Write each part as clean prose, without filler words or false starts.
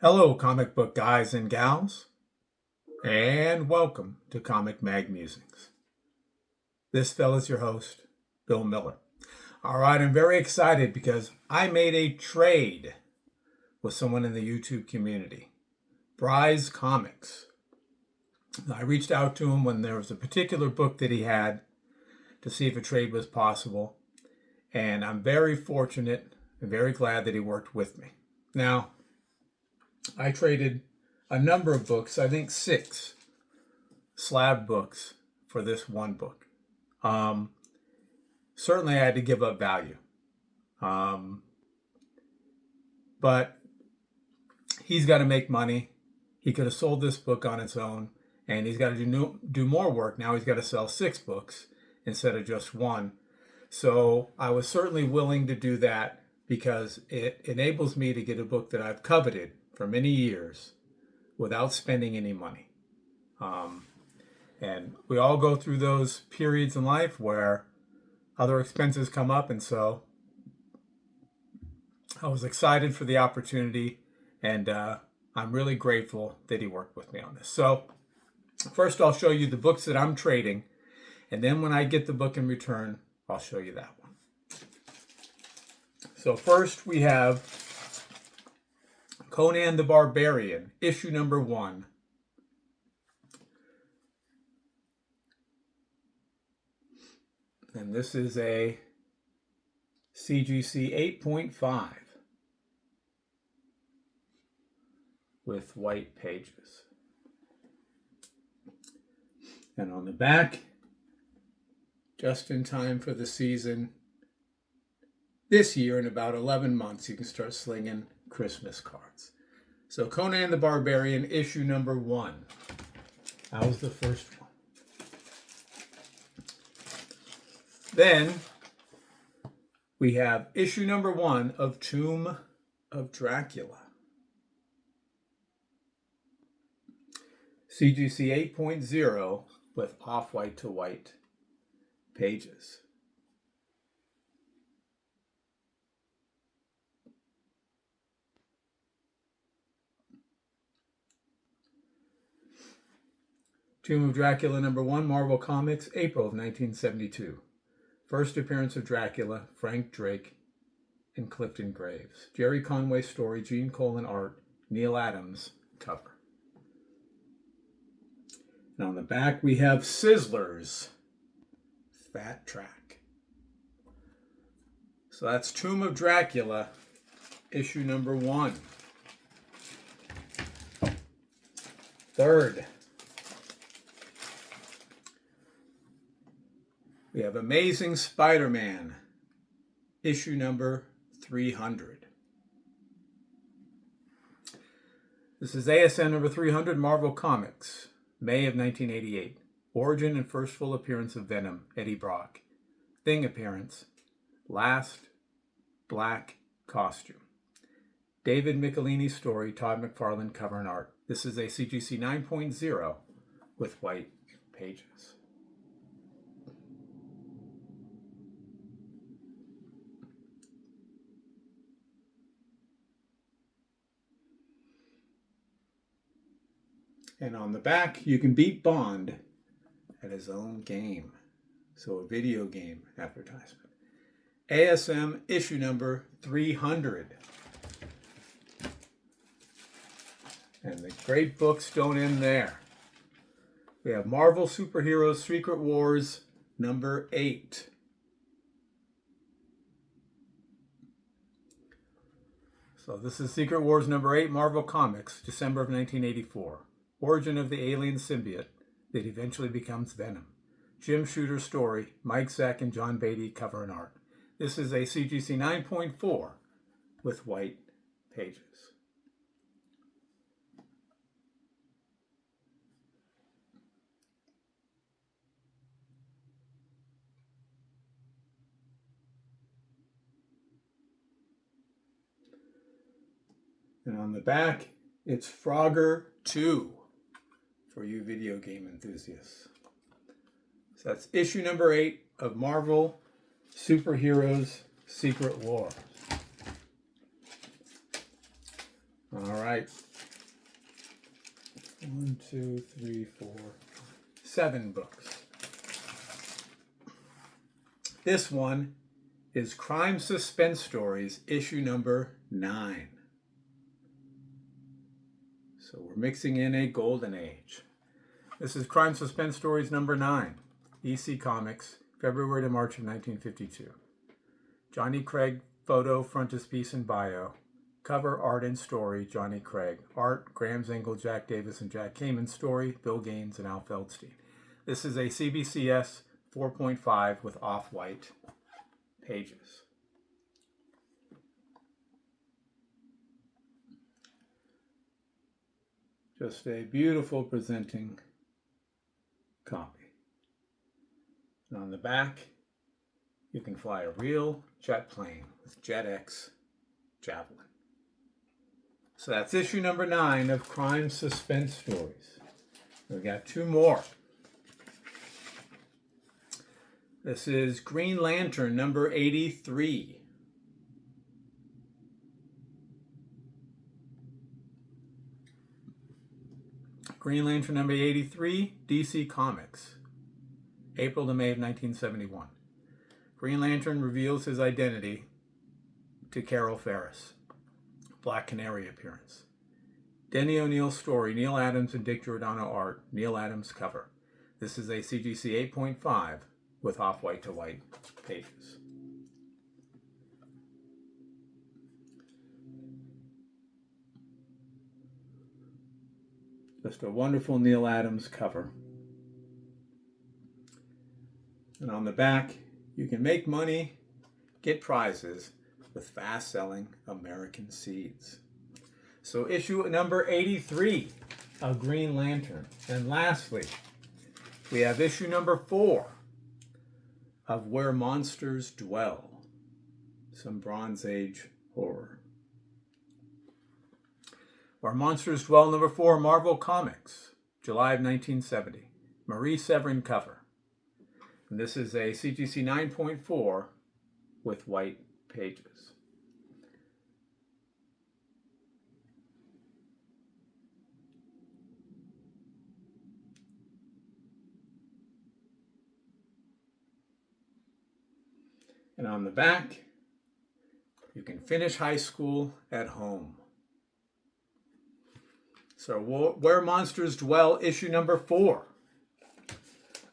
Hello, comic book guys and gals, and welcome to Comic Mag Musings. This fella's your host, Bill Miller. All right, I'm very excited because I made a trade with someone in the YouTube community, Bry's Comics. I reached out to him when there was a particular book that he had to see if a trade was possible, and I'm very fortunate and very glad that he worked with me. Now, I traded a number of books, I think 6 slab books for this one book. Certainly I had to give up value. But he's got to make money. He could have sold this book on its own, and he's got to do more work. Now he's got to sell 6 books instead of just one. So I was certainly willing to do that because it enables me to get a book that I've coveted for many years without spending any money. And we all go through those periods in life where other expenses come up, and so I was excited for the opportunity, and I'm really grateful that he worked with me on this. So first I'll show you the books that I'm trading, and then when I get the book in return, I'll show you that one. So first we have Conan the Barbarian, issue number 1. And this is a CGC 8.5 with white pages. And on the back, just in time for the season, this year in about 11 months, you can start slinging Christmas cards. So Conan the Barbarian, issue number 1. That was the first one. Then we have issue number 1 of Tomb of Dracula. CGC 8.0 with off-white to white pages. Tomb of Dracula number 1, Marvel Comics, April of 1972. First appearance of Dracula, Frank Drake and Clifton Graves. Jerry Conway story, Gene Colan art, Neil Adams cover. And on the back we have Sizzlers, Fat Track. So that's Tomb of Dracula, issue number 1. Third, we have Amazing Spider-Man, issue number 300. This is ASM number 300, Marvel Comics, May of 1988. Origin and first full appearance of Venom, Eddie Brock. Thing appearance, last black costume. David Michelini story, Todd McFarlane cover and art. This is a CGC 9.0 with white pages. And on the back, you can beat Bond at his own game. So a video game advertisement. ASM issue number 300. And the great books don't end there. We have Marvel Superheroes Secret Wars number 8. So this is Secret Wars number 8, Marvel Comics, December of 1984. Origin of the alien symbiote that eventually becomes Venom. Jim Shooter's story, Mike Zeck and John Beatty cover and art. This is a CGC 9.4 with white pages. And on the back, it's Frogger 2 for you video game enthusiasts. So that's issue number 8 of Marvel Superheroes Secret War. All right, 1, 2, 3, 4, 7 books. This one is Crime Suspense Stories, issue number 9. So we're mixing in a golden age. This is Crime Suspense Stories number 9, EC Comics, February to March of 1952. Johnny Craig, photo, frontispiece, and bio. Cover, art, and story, Johnny Craig. Art, Graham Zengel, Jack Davis, and Jack Kamen. Story, Bill Gaines and Al Feldstein. This is a CBCS 4.5 with off-white pages. Just a beautiful presenting copy. And on the back, you can fly a real jet plane with JetX Javelin. So that's issue number 9 of Crime Suspense Stories. We've got 2 more. This is Green Lantern number 83. Green Lantern number 83, DC Comics, April to May of 1971. Green Lantern reveals his identity to Carol Ferris. Black Canary appearance. Denny O'Neil story, Neil Adams and Dick Giordano art, Neil Adams cover. This is a CGC 8.5 with off-white to white pages. Just a wonderful Neil Adams cover. And on the back, you can make money, get prizes with fast-selling American seeds. So issue number 83 of Green Lantern. And lastly, we have issue number 4 of Where Monsters Dwell. Some Bronze Age horror. Where Monsters Dwell, number 4, Marvel Comics, July of 1970. Marie Severin cover. And this is a CGC 9.4 with white pages. And on the back, you can finish high school at home. So Where Monsters Dwell, issue number 4.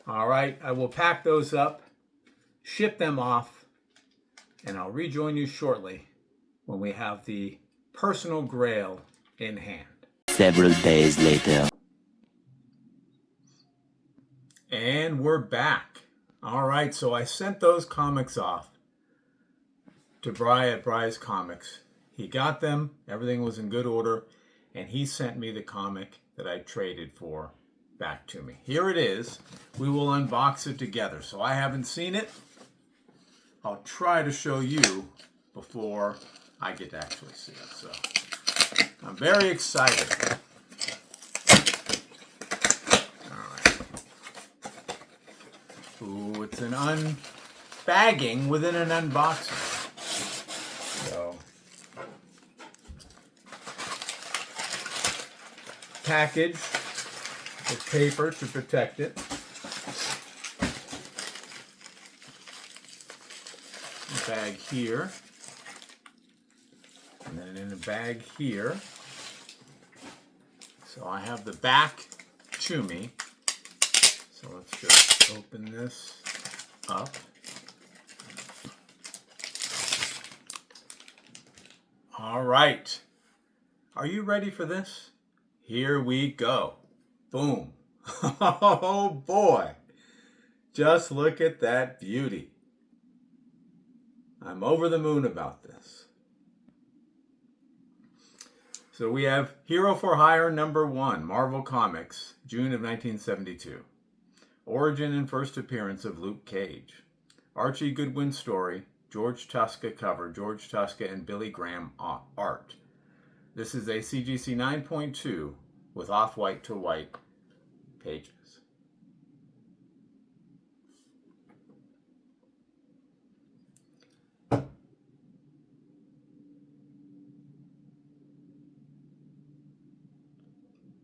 All right, I will pack those up, ship them off, and I'll rejoin you shortly when we have the personal grail in hand. Several days later. And we're back. All right, so I sent those comics off to Bry at Bry's Comics. He got them, everything was in good order, and he sent me the comic that I traded for back to me. Here it is. We will unbox it together. So I haven't seen it. I'll try to show you before I get to actually see it. So I'm very excited. All right. Ooh, it's an unbagging within an unboxing. So package with paper to protect it. A bag here. And then in a bag here. So I have the back to me. So let's just open this up. All right. Are you ready for this? Here we go. Boom. Oh boy. Just look at that beauty. I'm over the moon about this. So we have Hero for Hire number 1, Marvel Comics, June of 1972. Origin and first appearance of Luke Cage. Archie Goodwin story, George Tuska cover, George Tuska and Billy Graham art. This is a CGC 9.2 with off-white to white pages.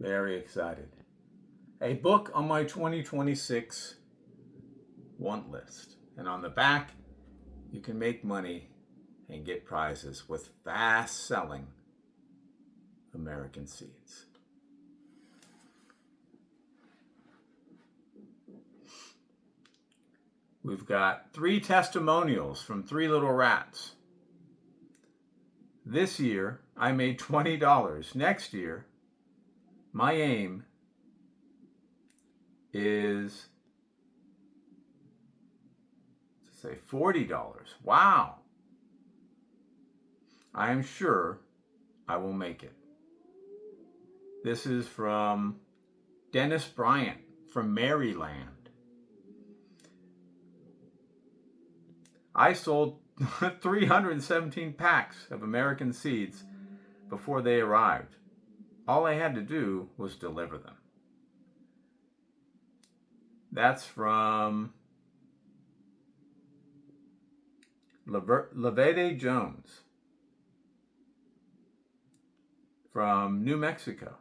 Very excited. A book on my 2026 want list. And on the back, you can make money and get prizes with fast-selling American seeds. We've got 3 testimonials from 3 little rats. This year, I made $20. Next year, my aim is to say $40. Wow. I am sure I will make it. This is from Dennis Bryant from Maryland. I sold 317 packs of American seeds before they arrived. All I had to do was deliver them. That's from Levede Jones from New Mexico.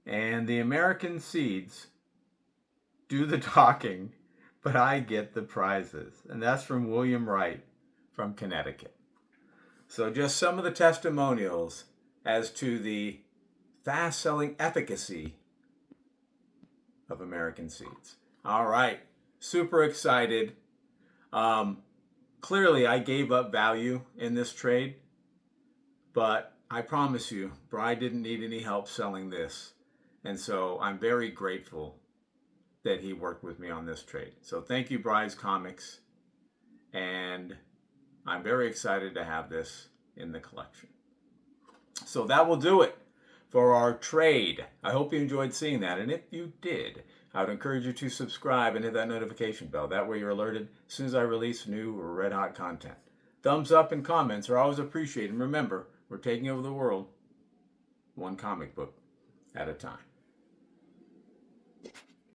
And the American seeds do the talking, but I get the prizes. And that's from William Wright from Connecticut. So just some of the testimonials as to the fast-selling efficacy of American seeds. All right, super excited. Clearly, I gave up value in this trade, but I promise you, Bri didn't need any help selling this. And so I'm very grateful that he worked with me on this trade. So thank you, Bri's Comics. And I'm very excited to have this in the collection. So that will do it for our trade. I hope you enjoyed seeing that. And if you did, I would encourage you to subscribe and hit that notification bell. That way you're alerted as soon as I release new or red hot content. Thumbs up and comments are always appreciated. And remember, we're taking over the world one comic book at a time.